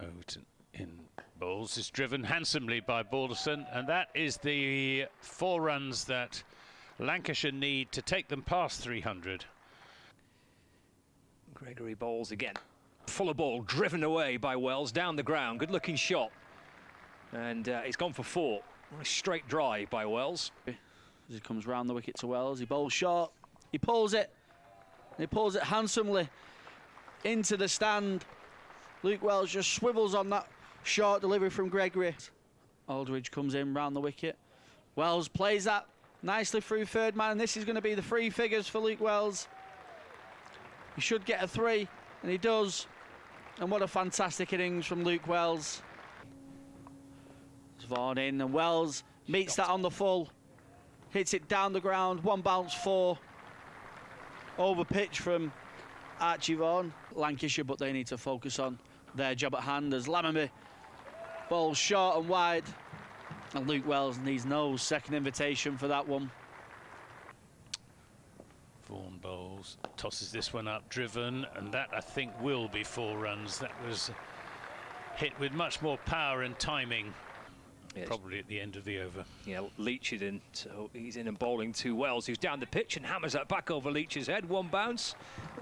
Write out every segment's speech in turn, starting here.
Out in bowls is driven handsomely by Balderson, and that is the 4 runs that Lancashire need to take them past 300. Gregory bowls again. Fuller ball driven away by Wells down the ground. Good looking shot. And it's gone for 4. Nice straight drive by Wells. As he comes round the wicket to Wells, he bowls short. He pulls it. He pulls it handsomely into the stand. Luke Wells just swivels on that short delivery from Gregory. Aldridge comes in round the wicket. Wells plays that nicely through third man. This is going to be the 3 figures for Luke Wells. He should get a 3, and he does. And what a fantastic innings from Luke Wells. It's Vaughan in, and Wells meets that on the full. Hits it down the ground, 1 bounce 4. Over pitch from Archie Vaughan. Lancashire, but they need to focus on their job at hand as Lammonby bowls short and wide, and Luke Wells needs no second invitation for that one. Vaughan bowls, tosses this one up, driven, and that I think will be 4 runs. That was hit with much more power and timing. Yes. Probably at the end of the over. Yeah, Leach is in, so he's in and bowling to Wells, who's down the pitch and hammers that back over Leach's head. 1 bounce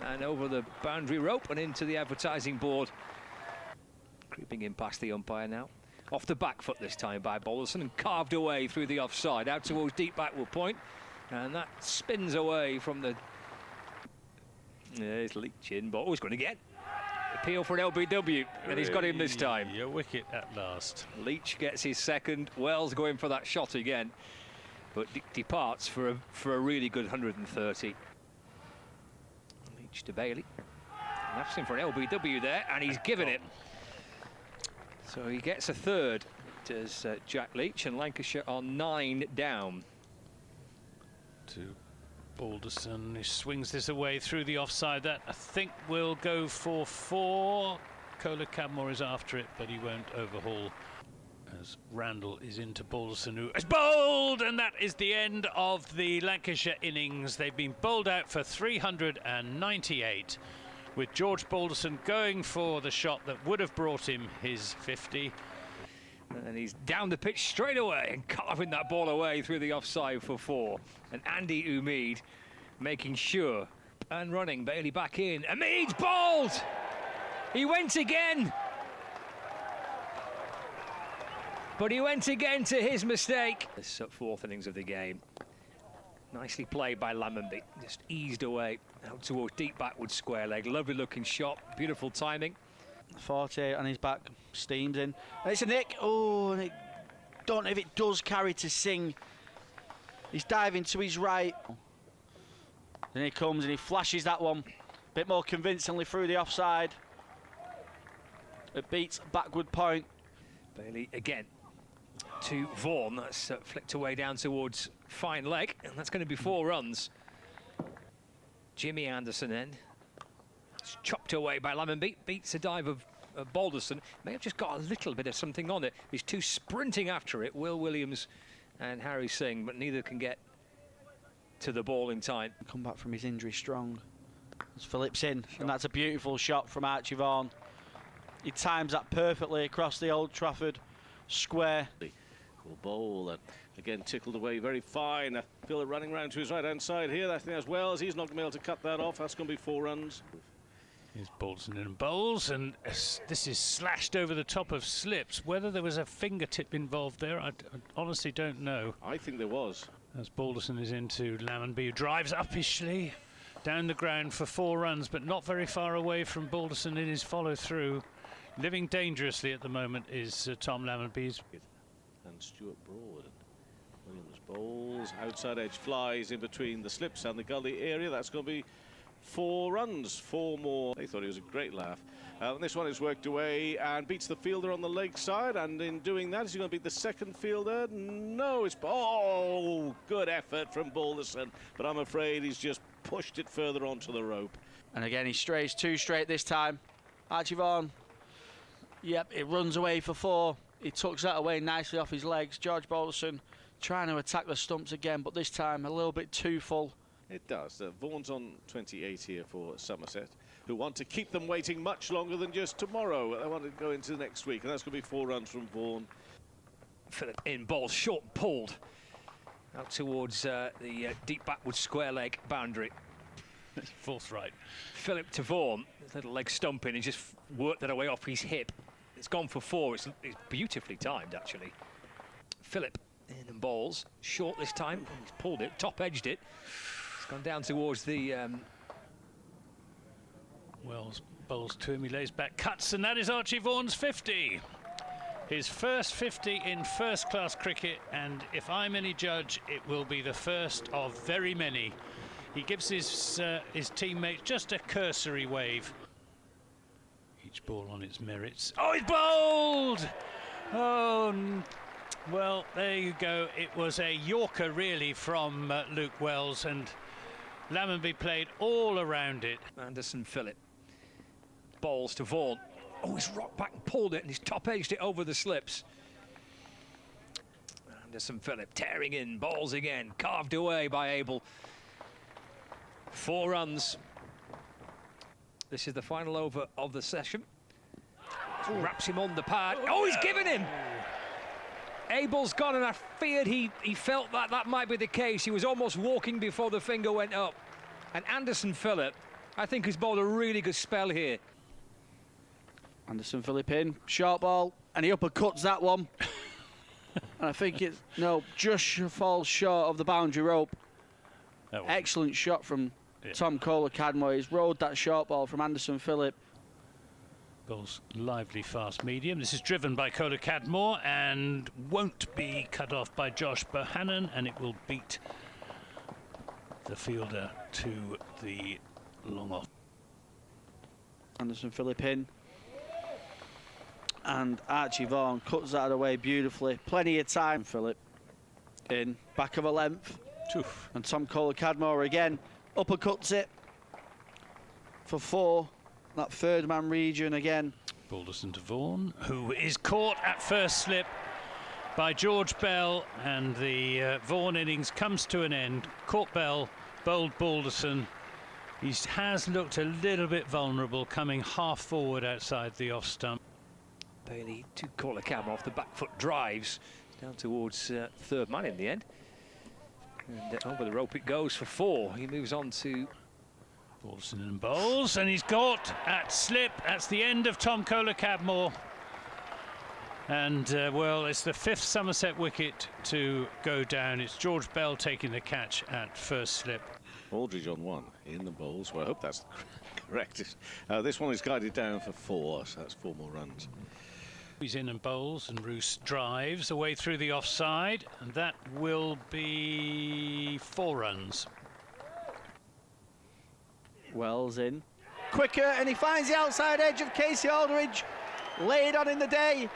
and over the boundary rope and into the advertising board. Creeping in past the umpire now. Off the back foot this time by Balderson and carved away through the offside out towards deep backward point. And that spins away from the... There's Leach in, but always going to get appeal for an LBW, and he's got him this time. Your wicket at last. Leach gets his second. Wells going for that shot again, but departs for a really good 130. Leach to Bailey. That's him for an LBW there, and he's given it. So he gets a 3rd, does Jack Leach, and Lancashire are 9 down. To Balderson, he swings this away through the offside. That I think will go for 4. Kohler Cadmore is after it, but he won't overhaul as Randall is into Balderson, who is bowled, and that is the end of the Lancashire innings. They've been bowled out for 398, with George Balderson going for the shot that would have brought him his 50. And he's down the pitch straight away and carving that ball away through the offside for 4. And Andy Umeed making sure and running. Bailey back in. Umeed's bowled! He went again! But he went again to his mistake. This 4th innings of the game. Nicely played by Lammonby. Just eased away out towards deep backward square leg. Lovely looking shot. Beautiful timing. 48 on his back, steams in. And it's a nick. Oh, and don't know if it does carry to Singh. He's diving to his right. Then he comes and he flashes that one a bit more convincingly through the offside. It beats backward point. Bailey again to Vaughan. That's flicked away down towards fine leg, and that's going to be 4 runs. Jimmy Anderson then. It's chopped away by Lammonby. Beats a dive of Balderson. May have just got a little bit of something on it. These 2 sprinting after it, Will Williams and Harry Singh, but neither can get to the ball in time. Come back from his injury strong. As Phillips in, and that's a beautiful shot from Archie Vaughan. He times that perfectly across the Old Trafford square. Will bowl and again tickled away very fine. Feel it running round to his right hand side here. I think as well as he's not going to be able to cut that off. That's going to be 4 runs. Here's Balderson in bowls, and this is slashed over the top of slips. Whether there was a fingertip involved there, I honestly don't know. I think there was. As Balderson is into Lammonby, who drives uppishly down the ground for 4 runs, but not very far away from Balderson in his follow-through. Living dangerously at the moment is Tom Lammonby. And Stuart Broad. Williams bowls, outside edge flies in between the slips and the gully area. That's going to be 4 runs, 4 more. They thought he was a great laugh. This one is worked away and beats the fielder on the leg side, and in doing that, is he going to beat the second fielder? No, it's... Oh, good effort from Balderson, but I'm afraid he's just pushed it further onto the rope. And again, he strays 2 straight this time. Archie Vaughan, yep, it runs away for 4. He tucks that away nicely off his legs. George Balderson trying to attack the stumps again, but this time a little bit too full. It does. Vaughan's on 28 here for Somerset. who want to keep them waiting much longer than just tomorrow. They want to go into next week, and that's going to be 4 runs from Vaughan. Philip in, ball short and pulled out towards the deep backward square leg boundary. Fourth right. Philip to Vaughan, his little leg stumping, he just worked that away off his hip. It's gone for 4. It's beautifully timed, actually. Philip in and balls, short this time. He's pulled it, top-edged it. It's gone down towards the... Wells bowls to him, he lays back, cuts, and that is Archie Vaughan's 50. His first 50 in first-class cricket, and if I'm any judge, it will be the first of very many. He gives his teammates just a cursory wave. Each ball on its merits. Oh, he's bowled! Oh, well, there you go. It was a Yorker, really, from Luke Wells, and Lammonby played all around it. Anderson Phillip. Balls to Vaughan. Oh, he's rocked back and pulled it, and he's top-edged it over the slips. Anderson Phillip tearing in, balls again, carved away by Abel. 4 runs. This is the final over of the session. Wraps him on the pad. Oh, he's given him! Abel's gone, and I feared he felt that might be the case. He was almost walking before the finger went up. And Anderson Phillip, I think, has bowled a really good spell here. Anderson Phillip in, short ball, and he uppercuts that one. And I think it's, no, just falls short of the boundary rope. Excellent shot from Tom Kohler-Cadmore. He's rode that short ball from Anderson Phillip. Bowls lively fast medium. This is driven by Kohler-Cadmore and won't be cut off by Josh Bohannon, and it will beat the fielder to the long off. Anderson Phillip in. And Archie Vaughan cuts that away beautifully. Plenty of time. Phillip in, back of a length. Oof. And Tom Kohler-Cadmore again uppercuts it for 4. That third man region again. Balderson to Vaughan, who is caught at first slip by George Bell, and the Vaughan innings comes to an end. Caught Bell, bowled Balderson. He has looked a little bit vulnerable, coming half forward outside the off stump. Bailey to Kohler-Cadmore off the back foot drives down towards third man in the end. And over the rope it goes for 4. He moves on to Balderson and bowls, and he's caught at slip. That's the end of Tom Kohler-Cadmore. And, well, it's the 5th Somerset wicket to go down. It's George Bell taking the catch at first slip. Aldridge on 1 in the bowls. Well, I hope that's correct. This one is guided down for 4, so that's 4 more runs. He's in and bowls, and Roos drives away through the offside, and that will be 4 runs. Wells in. Quicker, and he finds the outside edge of Casey Aldridge. Laid on in the day.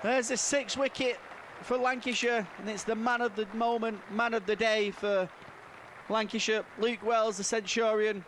There's the 6th wicket for Lancashire, and it's the man of the moment, man of the day for Lancashire. Luke Wells, the Centurion.